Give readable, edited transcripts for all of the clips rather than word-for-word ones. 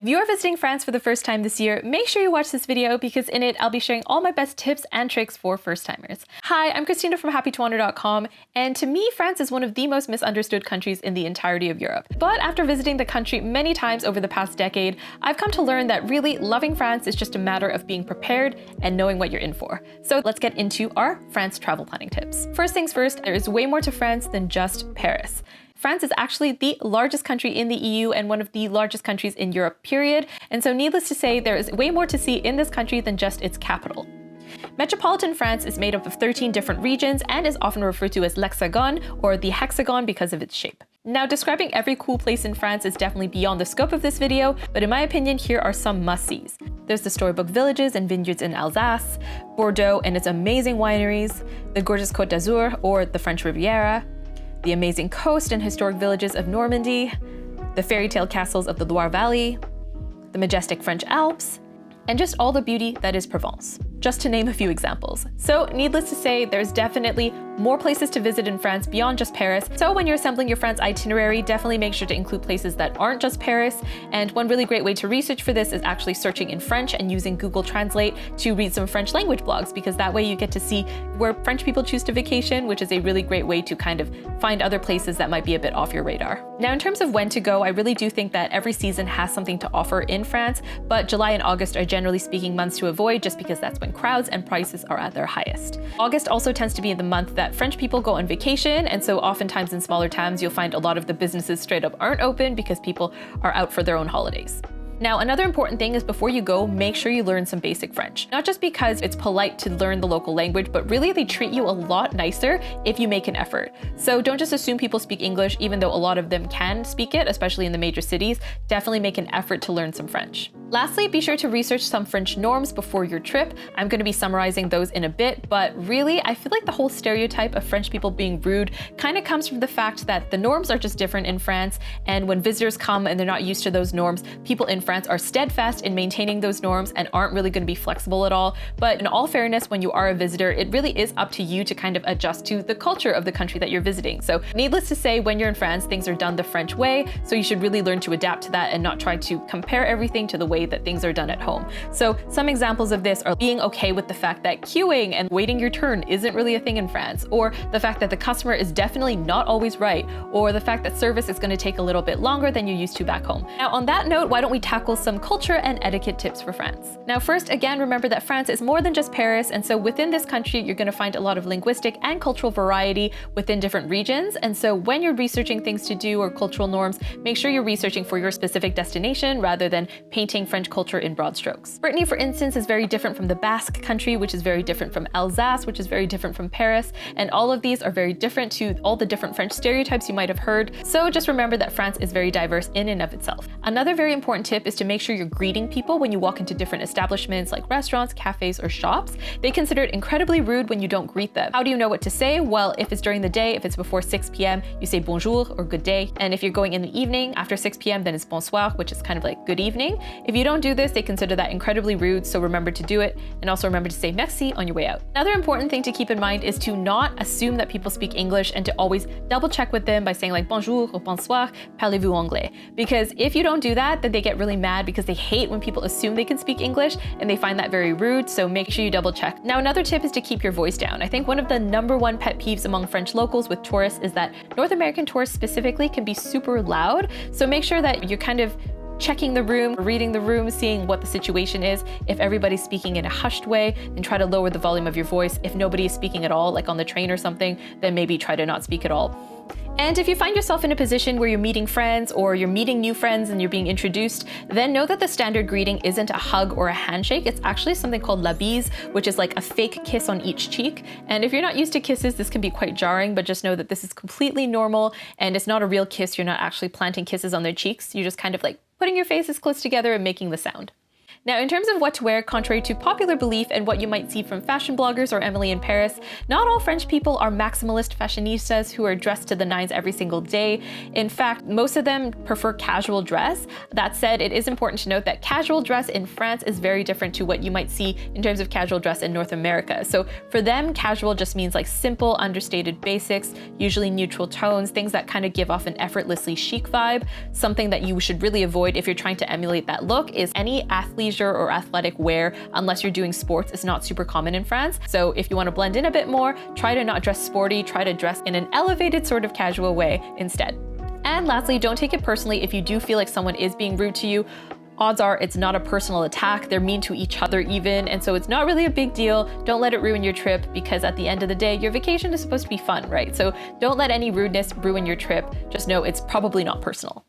If you are visiting France for the first time this year, make sure you watch this video because in it, I'll be sharing all my best tips and tricks for first-timers. Hi, I'm Christina from HappyToWander.com, and to me, France is one of the most misunderstood countries in the entirety of Europe. But after visiting the country many times over the past decade, I've come to learn that really loving France is just a matter of being prepared and knowing what you're in for. So let's get into our France travel planning tips. First things first, there is way more to France than just Paris. France is actually the largest country in the EU and one of the largest countries in Europe, period. And so needless to say, there is way more to see in this country than just its capital. Metropolitan France is made up of 13 different regions and is often referred to as l'Hexagone or the hexagon because of its shape. Now, describing every cool place in France is definitely beyond the scope of this video, but in my opinion, here are some must-sees. There's the storybook villages and vineyards in Alsace, Bordeaux and its amazing wineries, the gorgeous Côte d'Azur or the French Riviera, the amazing coast and historic villages of Normandy, the fairy tale castles of the Loire Valley, the majestic French Alps, and just all the beauty that is Provence, just to name a few examples. So needless to say, there's definitely more places to visit in France beyond just Paris. So when you're assembling your France itinerary, definitely make sure to include places that aren't just Paris. And one really great way to research for this is actually searching in French and using Google Translate to read some French language blogs, because that way you get to see where French people choose to vacation, which is a really great way to kind of find other places that might be a bit off your radar. Now, in terms of when to go, I really do think that every season has something to offer in France, but July and August are generally speaking months to avoid just because that's when crowds and prices are at their highest. August also tends to be the month that French people go on vacation, and so oftentimes in smaller towns you'll find a lot of the businesses straight up aren't open because people are out for their own holidays. Now, another important thing is before you go, make sure you learn some basic French. Not just because it's polite to learn the local language, but really they treat you a lot nicer if you make an effort. So don't just assume people speak English, even though a lot of them can speak it, especially in the major cities. Definitely make an effort to learn some French. Lastly, be sure to research some French norms before your trip. I'm going to be summarizing those in a bit, but really, I feel like the whole stereotype of French people being rude kind of comes from the fact that the norms are just different in France, and when visitors come and they're not used to those norms, people in France are steadfast in maintaining those norms and aren't really going to be flexible at all. But in all fairness, when you are a visitor, it really is up to you to kind of adjust to the culture of the country that you're visiting. So needless to say, when you're in France, things are done the French way, so you should really learn to adapt to that and not try to compare everything to the way that things are done at home. So some examples of this are being okay with the fact that queuing and waiting your turn isn't really a thing in France, or the fact that the customer is definitely not always right, or the fact that service is going to take a little bit longer than you're used to back home. Now, on that note, why don't we tackle some culture and etiquette tips for France. Now, first, again, remember that France is more than just Paris, and so within this country, you're going to find a lot of linguistic and cultural variety within different regions. And so when you're researching things to do or cultural norms, make sure you're researching for your specific destination rather than painting French culture in broad strokes. Brittany, for instance, is very different from the Basque country, which is very different from Alsace, which is very different from Paris, and all of these are very different to all the different French stereotypes you might have heard. So just remember that France is very diverse in and of itself. Another very important tip is to make sure you're greeting people when you walk into different establishments like restaurants, cafes, or shops. They consider it incredibly rude when you don't greet them. How do you know what to say? Well, if it's during the day, if it's before 6 p.m., you say bonjour or good day. And if you're going in the evening after 6 p.m., then it's bonsoir, which is kind of like good evening. If you don't do this, they consider that incredibly rude, so remember to do it. And also remember to say merci on your way out. Another important thing to keep in mind is to not assume that people speak English and to always double check with them by saying like bonjour or bonsoir, parlez-vous anglais? Because if you don't do that, then they get really mad because they hate when people assume they can speak English and they find that very rude, so make sure you double check. Now, another tip is to keep your voice down. I think one of the #1 pet peeves among French locals with tourists is that North American tourists specifically can be super loud, so make sure that you're kind of checking the room, reading the room, seeing what the situation is. If everybody's speaking in a hushed way, then try to lower the volume of your voice. If nobody is speaking at all, like on the train or something, then maybe try to not speak at all. And if you find yourself in a position where you're meeting friends or you're meeting new friends and you're being introduced, then know that the standard greeting isn't a hug or a handshake. It's actually something called la bise, which is like a fake kiss on each cheek. And if you're not used to kisses, this can be quite jarring, but just know that this is completely normal and it's not a real kiss. You're not actually planting kisses on their cheeks. You're just kind of like putting your faces close together and making the sound. Now, in terms of what to wear, contrary to popular belief and what you might see from fashion bloggers or Emily in Paris, not all French people are maximalist fashionistas who are dressed to the nines every single day. In fact, most of them prefer casual dress. That said, it is important to note that casual dress in France is very different to what you might see in terms of casual dress in North America. So for them, casual just means like simple, understated basics, usually neutral tones, things that kind of give off an effortlessly chic vibe. Something that you should really avoid if you're trying to emulate that look is any athleisure or athletic wear, unless you're doing sports. It's not super common in France. So if you want to blend in a bit more, try to not dress sporty, try to dress in an elevated sort of casual way instead. And lastly, don't take it personally if you do feel like someone is being rude to you. Odds are it's not a personal attack, they're mean to each other even, and so it's not really a big deal. Don't let it ruin your trip, because at the end of the day, your vacation is supposed to be fun, right? So don't let any rudeness ruin your trip. Just know it's probably not personal.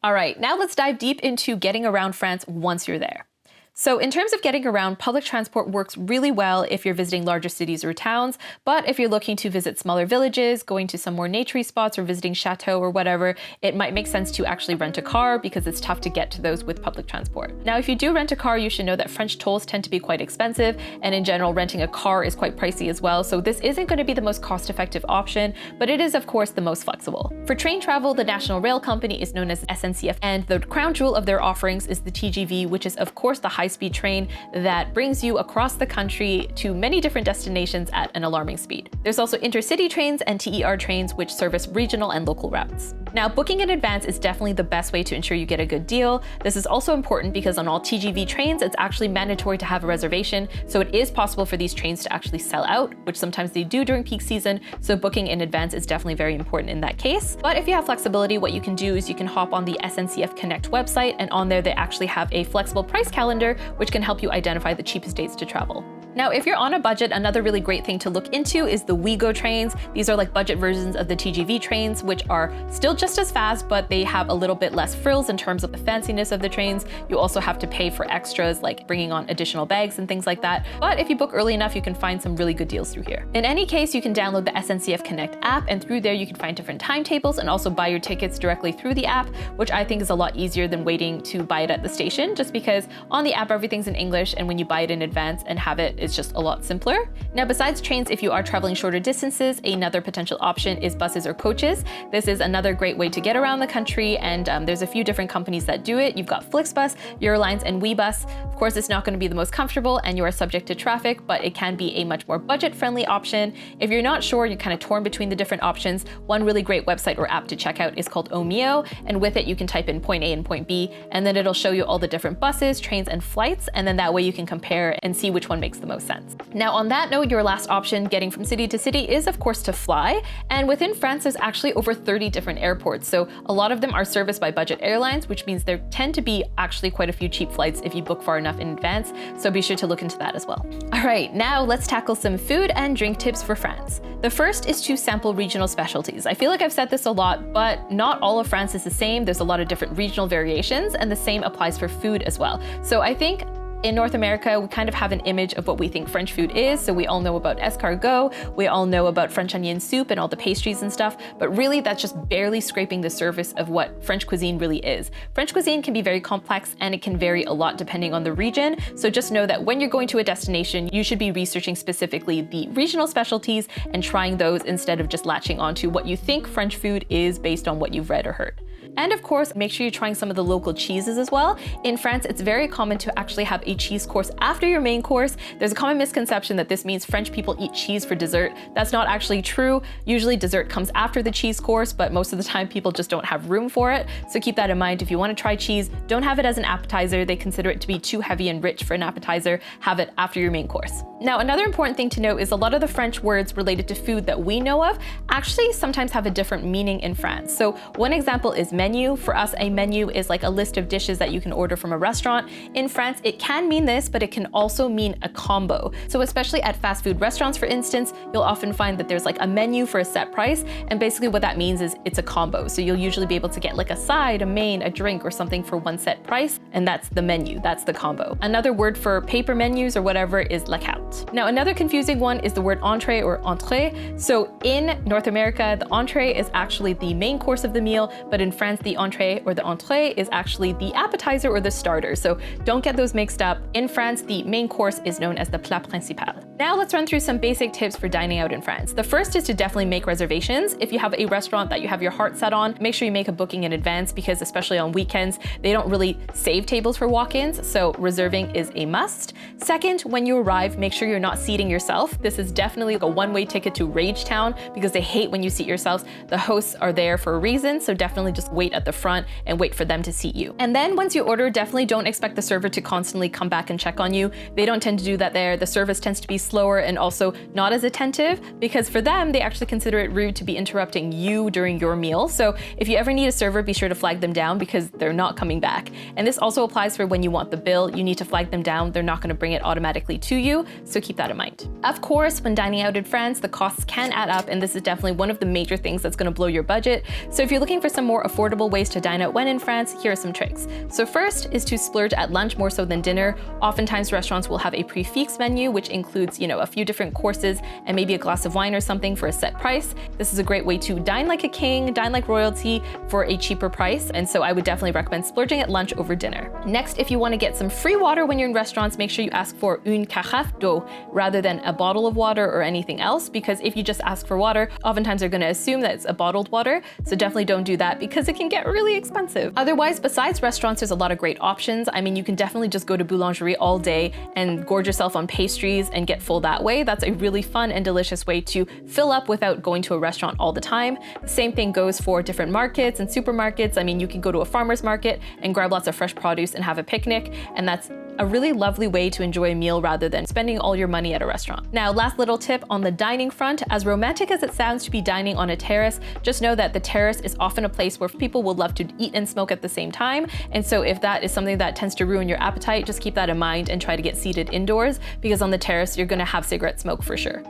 All right, now let's dive deep into getting around France once you're there. So in terms of getting around, public transport works really well if you're visiting larger cities or towns, but if you're looking to visit smaller villages, going to some more naturey spots or visiting chateau or whatever, it might make sense to actually rent a car because it's tough to get to those with public transport. Now, if you do rent a car, you should know that French tolls tend to be quite expensive, and in general, renting a car is quite pricey as well, so this isn't going to be the most cost-effective option, but it is of course the most flexible. For train travel, the national rail company is known as SNCF, and the crown jewel of their offerings is the TGV, which is of course the high-speed train that brings you across the country to many different destinations at an alarming speed. There's also intercity trains and TER trains, which service regional and local routes. Now, booking in advance is definitely the best way to ensure you get a good deal. This is also important because on all TGV trains, it's actually mandatory to have a reservation, so it is possible for these trains to actually sell out, which sometimes they do during peak season, so booking in advance is definitely very important in that case. But if you have flexibility, what you can do is you can hop on the SNCF Connect website, and on there they actually have a flexible price calendar, which can help you identify the cheapest dates to travel. Now, if you're on a budget, another really great thing to look into is the WeGo trains. These are like budget versions of the TGV trains, which are still just as fast, but they have a little bit less frills in terms of the fanciness of the trains. You also have to pay for extras like bringing on additional bags and things like that. But if you book early enough, you can find some really good deals through here. In any case, you can download the SNCF Connect app, and through there you can find different timetables and also buy your tickets directly through the app, which I think is a lot easier than waiting to buy it at the station, just because on the app everything's in English, and when you buy it in advance and have it, it's just a lot simpler. Now, besides trains, if you are traveling shorter distances, another potential option is buses or coaches. This is another great way to get around the country, and there's a few different companies that do it. You've got Flixbus, Eurolines, and WeBus. Of course, it's not going to be the most comfortable and you are subject to traffic, but it can be a much more budget-friendly option. If you're not sure, you're kind of torn between the different options, one really great website or app to check out is called Omio, and with it you can type in point A and point B, and then it'll show you all the different buses, trains, and flights, and then that way you can compare and see which one makes the most sense. Now, on that note, your last option getting from city to city is of course to fly, and within France there's actually over 30 different airports, so a lot of them are serviced by budget airlines, which means there tend to be actually quite a few cheap flights if you book far enough in advance, so be sure to look into that as well. All right, now let's tackle some food and drink tips for France. The first is to sample regional specialties. I feel like I've said this a lot, but not all of France is the same. There's a lot of different regional variations, and the same applies for food as well. So I think in North America, we kind of have an image of what we think French food is. So we all know about escargot, we all know about French onion soup and all the pastries and stuff, but really that's just barely scraping the surface of what French cuisine really is. French cuisine can be very complex and it can vary a lot depending on the region. So just know that when you're going to a destination, you should be researching specifically the regional specialties and trying those instead of just latching onto what you think French food is based on what you've read or heard. And of course, make sure you're trying some of the local cheeses as well. In France, it's very common to actually have a cheese course after your main course. There's a common misconception that this means French people eat cheese for dessert. That's not actually true. Usually dessert comes after the cheese course, but most of the time people just don't have room for it. So keep that in mind. If you want to try cheese, don't have it as an appetizer. They consider it to be too heavy and rich for an appetizer. Have it after your main course. Now, another important thing to note is a lot of the French words related to food that we know of actually sometimes have a different meaning in France. So one example is menu. For us, a menu is like a list of dishes that you can order from a restaurant. In France, it can mean this, but it can also mean a combo. So especially at fast food restaurants, for instance, you'll often find that there's like a menu for a set price. And basically what that means is it's a combo. So you'll usually be able to get like a side, a main, a drink, or something for one set price. And that's the menu, that's the combo. Another word for paper menus or whatever is la carte. Now, another confusing one is the word entree or entrée. So in North America, the entree is actually the main course of the meal, but in France, France, the entree or the entrée is actually the appetizer or the starter, so don't get those mixed up. In France, the main course is known as the plat principal. Now let's run through some basic tips for dining out in France. The first is to definitely make reservations. If you have a restaurant that you have your heart set on, make sure you make a booking in advance because especially on weekends, they don't really save tables for walk-ins, so reserving is a must. Second, when you arrive, make sure you're not seating yourself. This is definitely a one-way ticket to Rage Town because they hate when you seat yourselves. The hosts are there for a reason, so definitely just wait at the front and wait for them to seat you. And then once you order, definitely don't expect the server to constantly come back and check on you. They don't tend to do that there. The service tends to be slower and also not as attentive because for them, they actually consider it rude to be interrupting you during your meal. So if you ever need a server, be sure to flag them down because they're not coming back. And this also applies for when you want the bill. You need to flag them down. They're not going to bring it automatically to you, so keep that in mind. Of course, when dining out in France, the costs can add up, and this is definitely one of the major things that's going to blow your budget. So if you're looking for some more affordable ways to dine out when in France, here are some tricks. So first is to splurge at lunch more so than dinner. Oftentimes restaurants will have a prix fixe menu, which includes, a few different courses and maybe a glass of wine or something for a set price. This is a great way to dine like a king, dine like royalty for a cheaper price. And so I would definitely recommend splurging at lunch over dinner. Next, if you want to get some free water when you're in restaurants, make sure you ask for une carafe d'eau rather than a bottle of water or anything else, because if you just ask for water, oftentimes they're going to assume that it's a bottled water. So definitely don't do that because it can get really expensive. Otherwise, besides restaurants, there's a lot of great options. I mean, you can definitely just go to boulangerie all day and gorge yourself on pastries and get full that way. That's a really fun and delicious way to fill up without going to a restaurant all the time. The same thing goes for different markets and supermarkets. I mean, you can go to a farmer's market and grab lots of fresh produce and have a picnic, and that's a really lovely way to enjoy a meal rather than spending all your money at a restaurant. Now, last little tip on the dining front, as romantic as it sounds to be dining on a terrace, just know that the terrace is often a place where people will love to eat and smoke at the same time. And so if that is something that tends to ruin your appetite, just keep that in mind and try to get seated indoors because on the terrace, you're gonna have cigarette smoke for sure.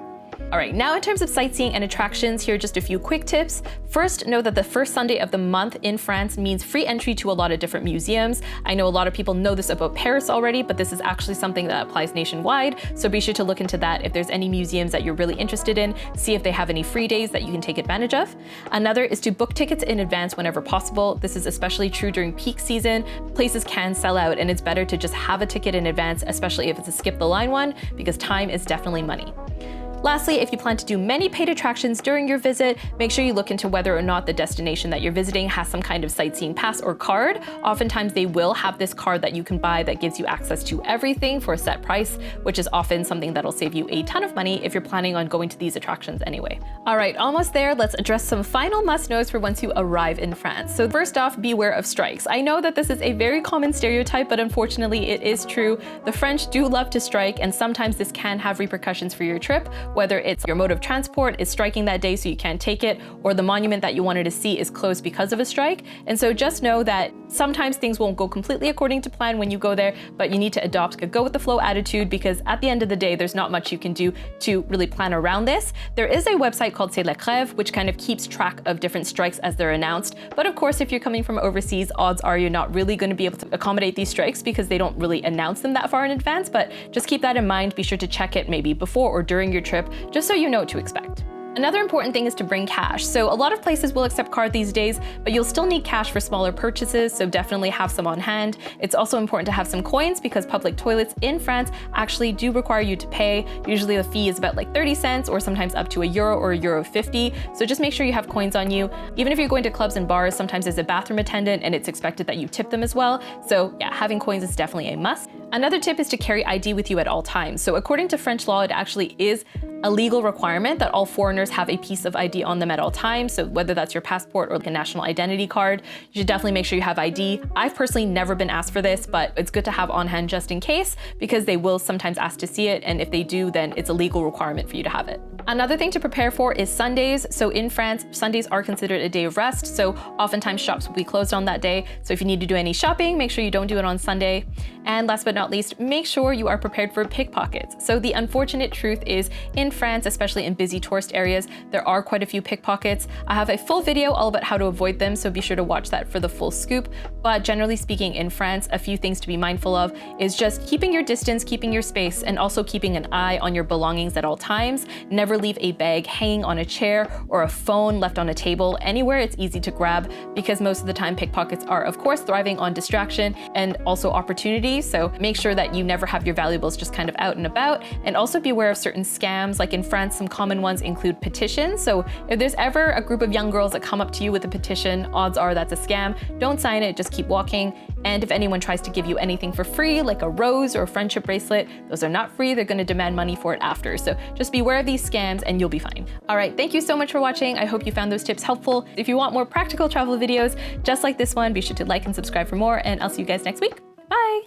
All right, now in terms of sightseeing and attractions, here are just a few quick tips. First, know that the first Sunday of the month in France means free entry to a lot of different museums. I know a lot of people know this about Paris already, but this is actually something that applies nationwide. So be sure to look into that. If there's any museums that you're really interested in, see if they have any free days that you can take advantage of. Another is to book tickets in advance whenever possible. This is especially true during peak season. Places can sell out and it's better to just have a ticket in advance, especially if it's a skip the line one, because time is definitely money. Lastly, if you plan to do many paid attractions during your visit, make sure you look into whether or not the destination that you're visiting has some kind of sightseeing pass or card. Oftentimes they will have this card that you can buy that gives you access to everything for a set price, which is often something that'll save you a ton of money if you're planning on going to these attractions anyway. All right, almost there. Let's address some final must-knows for once you arrive in France. So first off, beware of strikes. I know that this is a very common stereotype, but unfortunately it is true. The French do love to strike, and sometimes this can have repercussions for your trip, whether it's your mode of transport is striking that day so you can't take it, or the monument that you wanted to see is closed because of a strike. And so just know that sometimes things won't go completely according to plan when you go there, but you need to adopt a go with the flow attitude because at the end of the day, there's not much you can do to really plan around this. There is a website called C'est la Grève, which kind of keeps track of different strikes as they're announced. But of course, if you're coming from overseas, odds are you're not really going to be able to accommodate these strikes because they don't really announce them that far in advance. But just keep that in mind. Be sure to check it maybe before or during your trip, just so you know what to expect. Another important thing is to bring cash. So a lot of places will accept card these days, but you'll still need cash for smaller purchases, so definitely have some on hand. It's also important to have some coins because public toilets in France actually do require you to pay. Usually the fee is about like 30 cents or sometimes up to €1 or €1.50. So just make sure you have coins on you. Even if you're going to clubs and bars, sometimes there's a bathroom attendant and it's expected that you tip them as well. So yeah, having coins is definitely a must. Another tip is to carry ID with you at all times. So according to French law, it actually is a legal requirement that all foreigners have a piece of ID on them at all times. So whether that's your passport or like a national identity card, you should definitely make sure you have ID. I've personally never been asked for this, but it's good to have on hand just in case because they will sometimes ask to see it. And if they do, then it's a legal requirement for you to have it. Another thing to prepare for is Sundays. So in France, Sundays are considered a day of rest. So oftentimes shops will be closed on that day. So if you need to do any shopping, make sure you don't do it on Sunday. And last but not least, make sure you are prepared for pickpockets. So the unfortunate truth is, in France, especially in busy tourist areas, there are quite a few pickpockets. I have a full video all about how to avoid them, so be sure to watch that for the full scoop. But generally speaking, in France, a few things to be mindful of is just keeping your distance, keeping your space, and also keeping an eye on your belongings at all times. Never leave a bag hanging on a chair or a phone left on a table, anywhere it's easy to grab, because most of the time pickpockets are, of course, thriving on distraction and also opportunity. So make sure that you never have your valuables just kind of out and about, and also be aware of certain scams. Like in France, some common ones include petitions. So if there's ever a group of young girls that come up to you with a petition, odds are that's a scam. Don't sign it, just keep walking. And if anyone tries to give you anything for free, like a rose or a friendship bracelet, those are not free. They're going to demand money for it after. So just be aware of these scams and you'll be fine. All right, thank you so much for watching. I hope you found those tips helpful. If you want more practical travel videos just like this one, be sure to like and subscribe for more, and I'll see you guys next week. Bye.